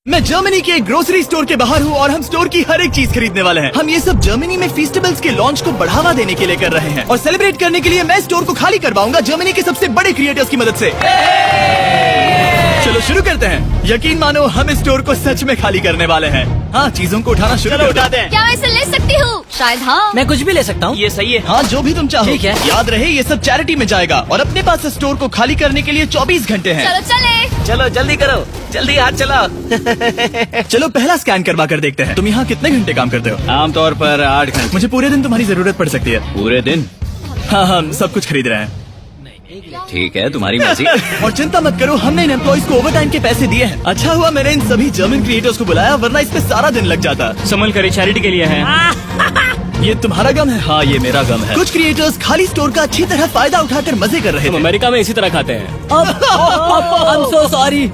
मैं जर्मनी के एक ग्रोसरी स्टोर के बाहर हूँ और हम स्टोर की हर एक चीज खरीदने वाले हैं। हम ये सब जर्मनी में फेस्टिवल्स के लॉन्च को बढ़ावा देने के लिए कर रहे हैं और सेलिब्रेट करने के लिए मैं स्टोर को खाली करवाऊंगा जर्मनी के सबसे बड़े क्रिएटर्स की मदद से। चलो शुरू करते हैं। यकीन मानो हम इस स्टोर को सच में खाली करने वाले हैं। हाँ, चीजों को उठाना शुरू कर उठाते हैं। क्या मैं इसे ले सकती हूँ? शायद हाँ। मैं कुछ भी ले सकता हूँ। ये सही है। हाँ, जो भी तुम चाहो। ठीक है। याद रहे ये सब चैरिटी में जाएगा और अपने पास स्टोर को खाली करने के लिए 24 घंटे हैं। चलो चले। चलो जल्दी करो, जल्दी हाथ चलाओ। चलो पहला स्कैन करवा कर देखते हैं। तुम यहाँ कितने घंटे काम करते हो? आमतौर पर 8 घंटे। मुझे पूरे दिन तुम्हारी जरूरत पड़ सकती है। पूरे दिन? हाँ, हम सब कुछ खरीद रहे हैं। ठीक है, तुम्हारी मर्जी। और चिंता मत करो, हमने इन एम्प्लॉइज को ओवरटाइम के पैसे दिए हैं। अच्छा हुआ मैंने इन सभी जर्मन क्रिएटर्स को बुलाया, वरना इस पे सारा दिन लग जाता। संभल कर चैरिटी के लिए है। ये तुम्हारा गम है? हाँ, ये मेरा गम है। कुछ क्रिएटर्स खाली स्टोर का अच्छी तरह फायदा उठाकर मजे कर रहे थे। अमेरिका में इसी तरह खाते हैं। I'm so sorry।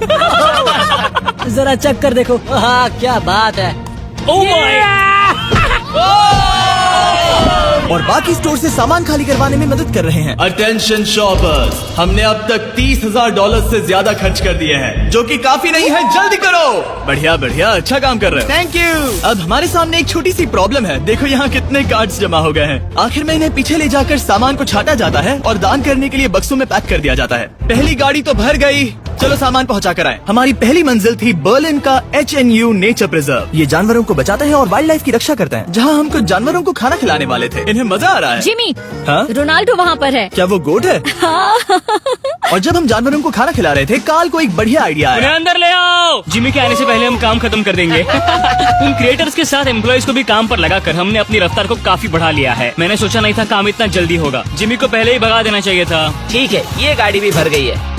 जरा चेक कर देखो। हाँ, क्या बात है। Oh my! और बाकी स्टोर से सामान खाली करवाने में मदद कर रहे हैं। अटेंशन शॉपर्स, हमने अब तक $30,000 से ज्यादा खर्च कर दिए हैं, जो कि काफी नहीं है। जल्दी करो। बढ़िया बढ़िया, अच्छा काम कर रहे हो। Thank you. अब हमारे सामने एक छोटी सी प्रॉब्लम है। देखो यहाँ कितने कार्ड्स जमा हो गए हैं। आखिर में इन्हें पीछे ले जाकर सामान को छाटा जाता है और दान करने के लिए बक्सों में पैक कर दिया जाता है। पहली गाड़ी तो भर गई, चलो सामान पहुंचा कर आए। हमारी पहली मंजिल थी बर्लिन का HNU नेचर प्रिजर्व। ये जानवरों को बचाते हैं और वाइल्ड लाइफ की रक्षा करते हैं। जहाँ हम कुछ जानवरों को खाना खिलाने वाले थे। इन्हें मजा आ रहा है। जिमी, हाँ? रोनाल्डो वहाँ पर है। क्या वो गोट है? और जब हम जानवरों को खाना खिला रहे थे, काल को एक बढ़िया आइडिया उन्हें आया। अंदर ले आओ। जिमी के आने से पहले हम काम खत्म कर देंगे। उन क्रिएटर्स के साथ एम्प्लॉइज को भी काम पर लगाकर हमने अपनी रफ्तार को काफी बढ़ा लिया है। मैंने सोचा नहीं था काम इतना जल्दी होगा। जिमी को पहले ही भगा देना चाहिए था। ठीक है, ये गाड़ी भी भर गई है।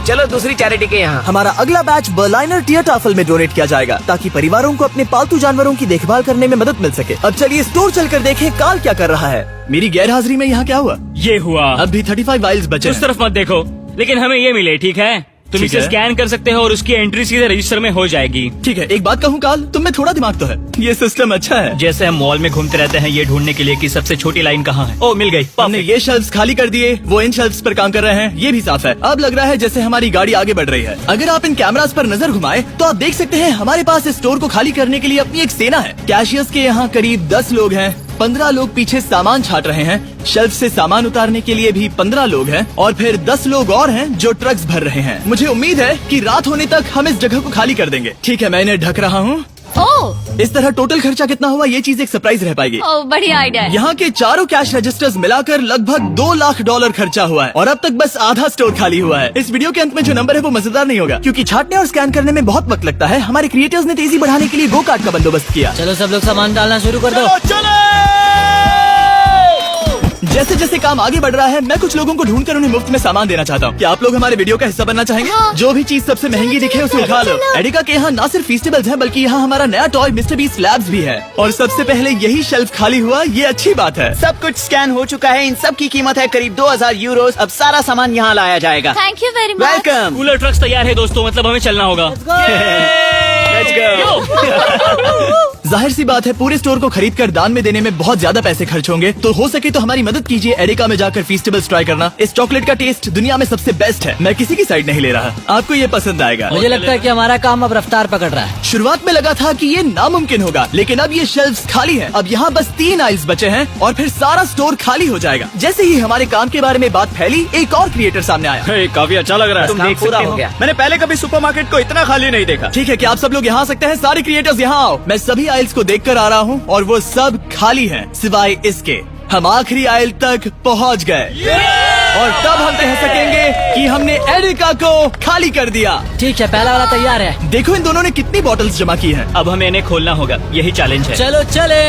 चलो दूसरी चैरिटी के यहाँ। हमारा अगला बैच बर्लिनर टियरटाफल में डोनेट किया जाएगा, ताकि परिवारों को अपने पालतू जानवरों की देखभाल करने में मदद मिल सके। अब चलिए स्टोर चलकर देखें काल क्या कर रहा है। मेरी गैर हाजिरी में यहाँ क्या हुआ? ये हुआ। अब भी 35 वाइल्स बचे उस हैं। तरफ मत देखो, लेकिन हमें ये मिले। ठीक है, तुम ठीक इसे है। स्कैन कर सकते हो और उसकी एंट्री सीधे रजिस्टर में हो जाएगी। ठीक है, एक बात कहूँ काल, तुम में थोड़ा दिमाग तो है। ये सिस्टम अच्छा है। जैसे हम मॉल में घूमते रहते हैं ये ढूंढने के लिए कि सबसे छोटी लाइन कहाँ है। ओ, मिल गई। हमने ये शेल्फ्स खाली कर दिए, वो इन शेल्फ्स पर काम कर रहे हैं। ये भी साफ है। अब लग रहा है जैसे हमारी गाड़ी आगे बढ़ रही है। अगर आप इन कैमरास पर नजर घुमाएं, तो आप देख सकते हैं हमारे पास इस स्टोर को खाली करने के लिए अपनी एक सेना है। कैशियर्स के यहाँ करीब 10 लोग हैं। 15 लोग पीछे सामान छाट रहे हैं। शेल्फ से सामान उतारने के लिए भी 15 लोग हैं और फिर 10 लोग और हैं जो ट्रक्स भर रहे हैं। मुझे उम्मीद है कि रात होने तक हम इस जगह को खाली कर देंगे। ठीक है, मैं इन्हें ढक रहा हूँ। ओह, इस तरह टोटल खर्चा कितना हुआ, ये चीज एक सरप्राइज रह पाएगी। ओह, बढ़िया आइडिया है। यहाँ के चारों कैश रजिस्टर्स मिलाकर लगभग $2 लाख खर्चा हुआ है और अब तक बस आधा स्टोर खाली हुआ है। इस वीडियो के अंत में जो नंबर है वो मजेदार नहीं होगा, क्योंकि छाटने और स्कैन करने में बहुत वक्त लगता है। हमारे क्रिएटर्स ने तेजी बढ़ाने के लिए गो कार्ट का बंदोबस्त किया। चलो सब लोग सामान डालना शुरू कर दो। जैसे जैसे काम आगे बढ़ रहा है, मैं कुछ लोगों को ढूंढकर उन्हें मुफ्त में सामान देना चाहता हूँ। क्या आप लोग हमारे वीडियो का हिस्सा बनना चाहेंगे? हाँ। जो भी चीज सबसे महंगी दिखे उसे उठा लो। एडिका के यहाँ ना सिर्फ फेस्टिवल्स हैं, बल्कि यहाँ हमारा नया टॉय मिस्टर बीस्ट लैब्स भी है। और सबसे पहले यही शेल्फ खाली हुआ, ये अच्छी बात है। सब कुछ स्कैन हो चुका है। इन सब की कीमत है करीब 2000 यूरो। अब सारा सामान यहाँ लाया जाएगा। Thank you very much. Welcome. Cooler trucks तैयार है दोस्तों, मतलब हमें चलना होगा। Let's go. जाहिर सी बात है, पूरे स्टोर को खरीद कर दान में देने में बहुत ज्यादा पैसे खर्च होंगे, तो हो सके तो हमारी मदद कीजिए। एरिका में जाकर फेस्टिवल्स ट्राई करना। इस चॉकलेट का टेस्ट दुनिया में सबसे बेस्ट है। मैं किसी की साइड नहीं ले रहा, आपको ये पसंद आएगा। मुझे लगता है कि हमारा काम अब रफ्तार पकड़ रहा है। शुरुआत में लगा था कि ये नामुमकिन होगा, लेकिन अब ये शेल्फ्स खाली हैं। अब यहाँ बस 3 आइल्स बचे हैं और फिर सारा स्टोर खाली हो जाएगा। जैसे ही हमारे काम के बारे में बात फैली, एक और क्रिएटर सामने आया। काफी अच्छा लग रहा है। तुम देख पूरा हो गया। मैंने पहले कभी सुपरमार्केट को इतना खाली नहीं देखा। ठीक है, क्या आप सब लोग यहाँ आ सकते हैं? सारे क्रिएटर्स यहाँ आओ। मैं सभी आइल्स को देख कर आ रहा हूँ और वो सब खाली हैं, सिवाय इसके। हम आखिरी आइल तक पहुँच गए और तब हम कह सकेंगे कि हमने एरिका को खाली कर दिया। ठीक है, पहला वाला तैयार है। देखो इन दोनों ने कितनी बॉटल्स जमा की हैं। अब हमें इन्हें खोलना होगा, यही चैलेंज है। चलो चले।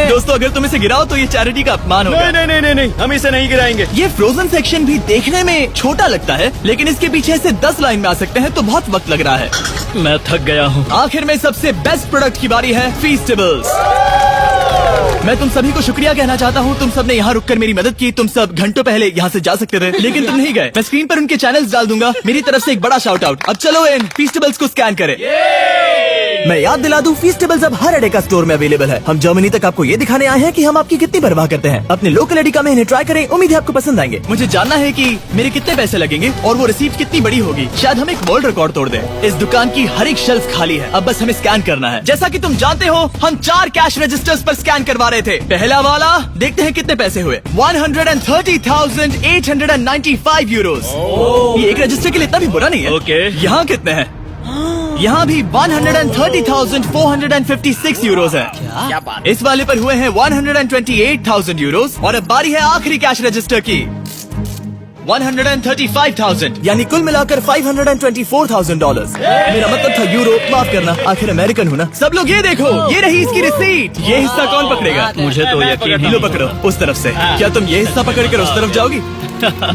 दोस्तों, अगर तुम इसे गिराओ तो ये चैरिटी का अपमान होगा। नहीं, हम इसे नहीं गिराएंगे। ये फ्रोजन सेक्शन भी देखने में छोटा लगता है, लेकिन इसके पीछे से 10 लाइन में आ सकते हैं, तो बहुत वक्त लग रहा है। मैं थक गया हूँ। आखिर में सबसे बेस्ट प्रोडक्ट की बारी है, फेस्टिवल्स। मैं तुम सभी को शुक्रिया कहना चाहता हूँ। तुम सब ने यहाँ रुककर मेरी मदद की। तुम सब घंटों पहले यहाँ से जा सकते थे, लेकिन तुम नहीं गए। मैं स्क्रीन पर उनके चैनल्स डाल दूंगा। मेरी तरफ से एक बड़ा शाउट आउट। अब चलो इन फेस्टिवल्स को स्कैन करें। मैं याद दिला दूं, फीस्टेबल्स अब हर एडेका स्टोर में अवेलेबल है। हम जर्मनी तक आपको ये दिखाने आए हैं कि हम आपकी कितनी परवाह करते हैं। अपने लोकल एडेका में इन्हें ट्राई करें, उम्मीद है आपको पसंद आएंगे। मुझे जानना है कि मेरे कितने पैसे लगेंगे और वो रिसीप्ट कितनी बड़ी होगी। शायद हम एक वर्ल्ड रिकॉर्ड तोड़ दें। इस दुकान की हर एक शेल्फ खाली है, अब बस हमें स्कैन करना है। जैसा कि तुम जानते हो, हम 4 कैश रजिस्टर्स पर स्कैन करवा रहे थे। पहला वाला, देखते हैं कितने पैसे हुए। 130,895 यूरोस। ये एक रजिस्टर के लिए इतना भी बुरा नहीं है। Okay. यहाँ कितने हैं? यहाँ भी 130,456 यूरोस है। क्या बात। इस वाले पर हुए हैं 128,000 यूरोस। और अब बारी है आखिरी कैश रजिस्टर की, 135,000, यानी कुल मिलाकर $524,000। मेरा मतलब था यूरो, माफ करना, आखिर अमेरिकन हूँ ना। सब लोग ये देखो, ये रही इसकी रिसीट। ये हिस्सा कौन पकड़ेगा? मुझे तो यकीन ही लो नहीं। पकड़ो उस तरफ से। क्या तुम ये हिस्सा पकड़ कर उस तरफ जाओगी?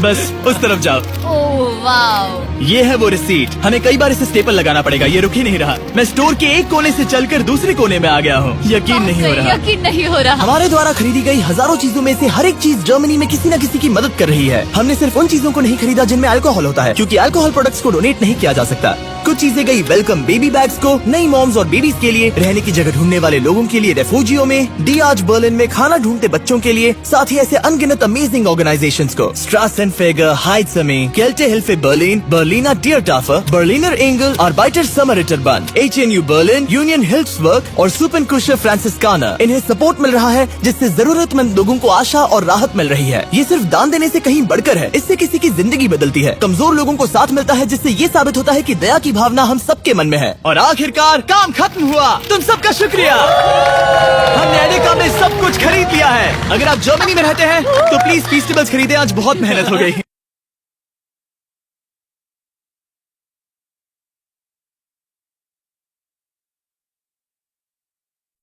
बस उस तरफ जाओ। Oh wow. ये है वो रिसीट। हमें कई बार इसे स्टेपल लगाना पड़ेगा, ये रुक ही नहीं रहा। मैं स्टोर के एक कोने से चलकर दूसरे कोने में आ गया हूँ। यकीन नहीं हो रहा। यकीन नहीं हो रहा। हमारे द्वारा खरीदी गई हजारों चीजों में से हर एक चीज जर्मनी में किसी न किसी की मदद कर रही है। हमने सिर्फ उन चीजों को नहीं खरीदा जिनमें अल्कोहल होता है, क्योंकि अल्कोहल प्रोडक्ट्स को डोनेट नहीं किया जा सकता। कुछ चीजें गई वेलकम बेबी बैग्स को, नई मॉम्स और बेबीज के लिए, रहने की जगह ढूंढने वाले लोगों के लिए रेफ्यूजियों में, डियाज बर्लिन में खाना ढूंढते बच्चों के लिए, साथ ही ऐसे अनगिनत अमेजिंग ऑर्गेनाइजेशंस को, स्ट्रासेनफेगर, हाइट्समे, केल्टे हिल्फे बर्लिन, बर्लिना डियरटाफर, बर्लिनर एंगल, Arbeiter Samariterbund, HNU Berlin, union हिल्फ्सबर्ग और सुपनकुशर फ्रांसिस्काना। इन्हें सपोर्ट मिल रहा है, जिससे जरूरतमंद लोगों को आशा और राहत मिल रही है। ये सिर्फ दान देने से कहीं बढ़कर है, इससे किसी की जिंदगी बदलती है। कमजोर लोगों को साथ मिलता है, जिससे ये साबित होता है कि दया की भावना हम सबके मन में है। और आखिरकार काम खत्म हुआ। तुम सबका शुक्रिया। हमने एडेका में सब कुछ खरीद लिया है। अगर आप जर्मनी में रहते हैं तो प्लीज फीस्टेबल्स खरीदें, आज बहुत मेहनत हो गई।